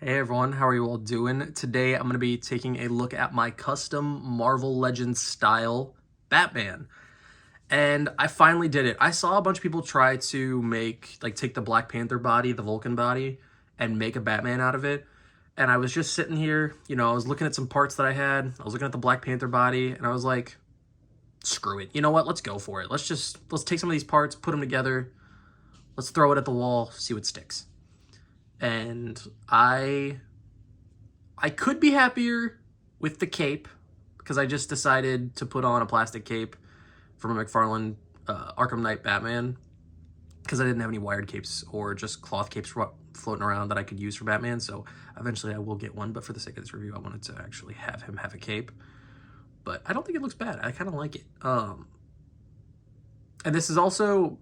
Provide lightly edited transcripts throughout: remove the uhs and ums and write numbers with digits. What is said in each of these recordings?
Hey everyone, how are you all doing? Today I'm going to be taking a look at my custom Marvel Legends style Batman. And I finally did it. I saw a bunch of people try to take the Black Panther body, the Vulcan body, and make a Batman out of it. And I was just sitting here, I was looking at some parts that I had. I was looking at the Black Panther body, and I was like, screw it. You know what? Let's go for it. Let's take some of these parts, put them together. Let's throw it at the wall, see what sticks. And I could be happier with the cape because I just decided to put on a plastic cape from a Mcfarlane Arkham Knight Batman because I didn't have any wired capes or just cloth capes floating around that I could use for Batman. So eventually I will get one, but for the sake of this review, I wanted to actually have him have a cape. But I don't think it looks bad. I kind of like it. And this is also,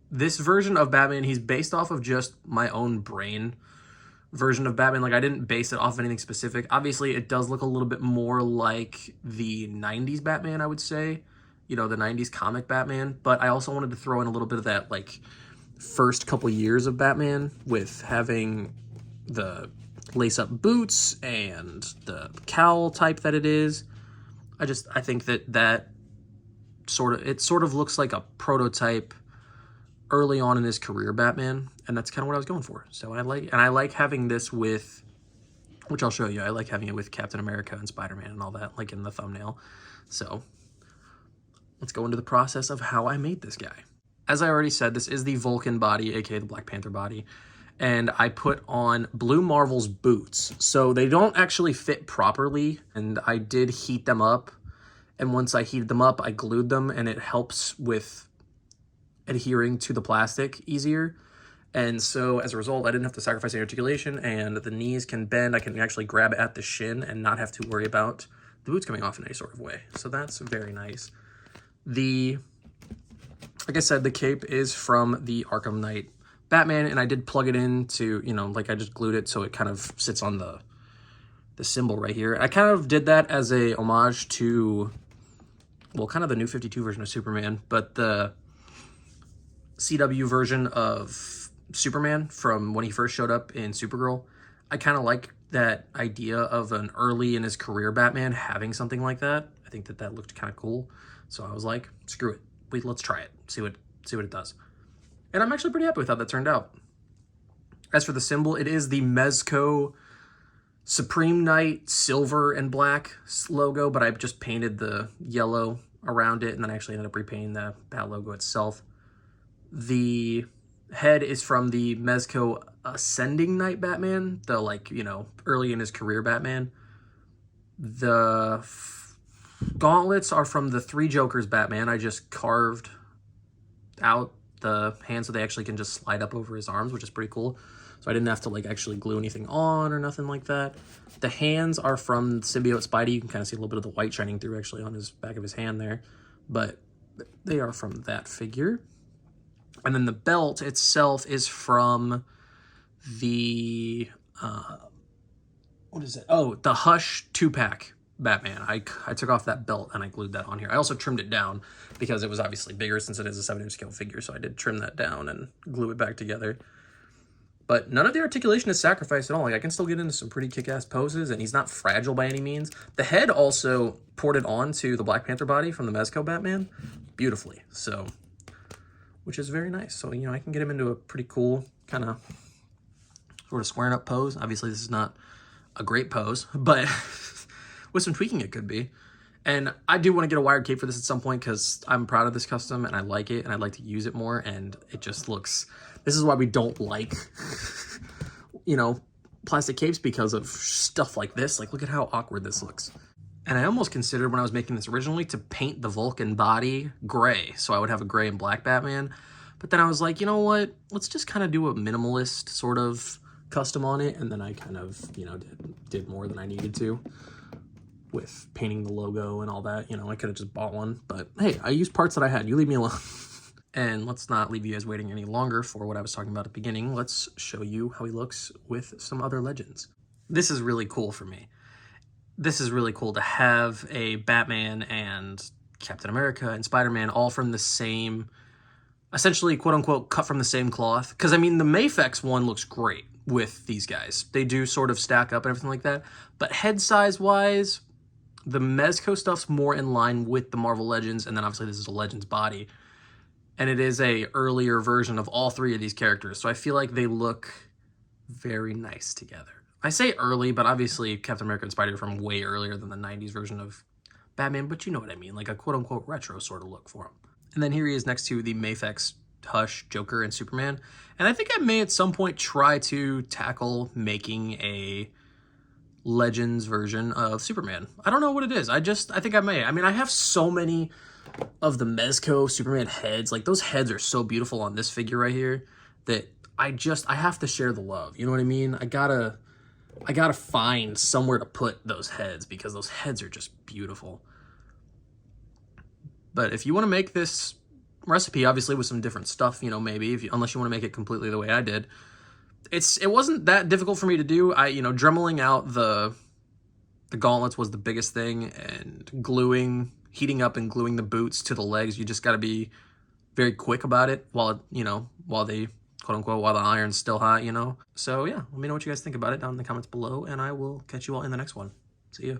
this version of Batman, he's based off of just my own brain version of Batman. Like, I didn't base it off of anything specific. Obviously, it does look a little bit more like the 90s Batman, I would say. The 90s comic Batman. But I also wanted to throw in a little bit of that, first couple years of Batman with having the lace-up boots and the cowl type that it is. I think that sort of looks like a prototype early on in his career Batman, and that's kind of what I was going for. So I like having this with, which I'll show you, I like having it with Captain America and Spider-Man and all that, like in the thumbnail. So let's go into the process of how I made this guy. As I already said, this is the Vulcan body, aka the Black Panther body, and I put on Blue Marvel's boots. So they don't actually fit properly, and I did heat them up, and once I heated them up, I glued them, and it helps with adhering to the plastic easier. And so as a result, I didn't have to sacrifice any articulation, and the knees can bend. I can actually grab at the shin and not have to worry about the boots coming off in any sort of way. So that's very nice. Like I said, the cape is from the Arkham Knight Batman, and I did plug it into, I just glued it so it kind of sits on the symbol right here. I kind of did that as a homage to, well, kind of the New 52 version of Superman, but the CW version of Superman from when he first showed up in Supergirl. I kind of like that idea of an early in his career Batman having something like that. I think that looked kind of cool. So I was like, screw it. Let's try it. See what it does. And I'm actually pretty happy with how that turned out. As for the symbol, it is the Mezco Supreme Knight silver and black logo, but I just painted the yellow around it, and then I actually ended up repainting the bat logo itself. The head is from the Mezco Ascending Knight Batman, the, early in his career Batman. The gauntlets are from the Three Jokers Batman. I just carved out the hands so they actually can just slide up over his arms, which is pretty cool. So I didn't have to, actually glue anything on or nothing like that. The hands are from Symbiote Spidey. You can kind of see a little bit of the white shining through, actually, on his back of his hand there. But they are from that figure. And then the belt itself is from the, what is it? Oh, the Hush 2-pack Batman. I took off that belt and I glued that on here. I also trimmed it down because it was obviously bigger since it is a 7-inch scale figure. So I did trim that down and glue it back together. But none of the articulation is sacrificed at all. I can still get into some pretty kick-ass poses, and he's not fragile by any means. The head also ported onto the Black Panther body from the Mezco Batman beautifully. So, which is very nice. So, I can get him into a pretty cool kind of sort of squaring up pose. Obviously, this is not a great pose, but with some tweaking, it could be. And I do want to get a wired cape for this at some point because I'm proud of this custom and I like it and I'd like to use it more. And it just looks, this is why we don't like, plastic capes, because of stuff like this. Look at how awkward this looks. And I almost considered when I was making this originally to paint the Vulcan body gray. So I would have a gray and black Batman. But then I was like, you know what? Let's just kind of do a minimalist sort of custom on it. And then I kind of, did more than I needed to with painting the logo and all that. I could have just bought one. But hey, I used parts that I had. You leave me alone. And let's not leave you guys waiting any longer for what I was talking about at the beginning. Let's show you how he looks with some other legends. This is really cool for me. This is really cool to have a Batman and Captain America and Spider-Man all from the same, essentially, quote-unquote, cut from the same cloth. Because, I mean, the Mafex one looks great. with these guys. They do sort of stack up and everything like that. But head size wise, the Mezco stuff's more in line with the Marvel Legends, and then obviously this is a Legends body. And it is a earlier version of all three of these characters, so I feel like they look very nice together. I say early, but obviously Captain America and Spider are from way earlier than the 90s version of Batman, but you know what I mean, like a quote-unquote retro sort of look for him. And then here he is next to the Mafex, Hush, Joker, and Superman. And I think I may at some point try to tackle making a Legends version of Superman. I don't know what it is. I think I may. I mean, I have so many of the Mezco Superman heads. Like, those heads are so beautiful on this figure right here that I have to share the love. You know what I mean? I gotta find somewhere to put those heads because those heads are just beautiful. But if you want to make this recipe, obviously with some different stuff, you know, maybe unless you want to make it completely the way I did, it wasn't that difficult for me to do. Dremeling out the gauntlets was the biggest thing, and heating up and gluing the boots to the legs. You just got to be very quick about it while the iron's still hot, you know? So yeah, let me know what you guys think about it down in the comments below, and I will catch you all in the next one. See ya.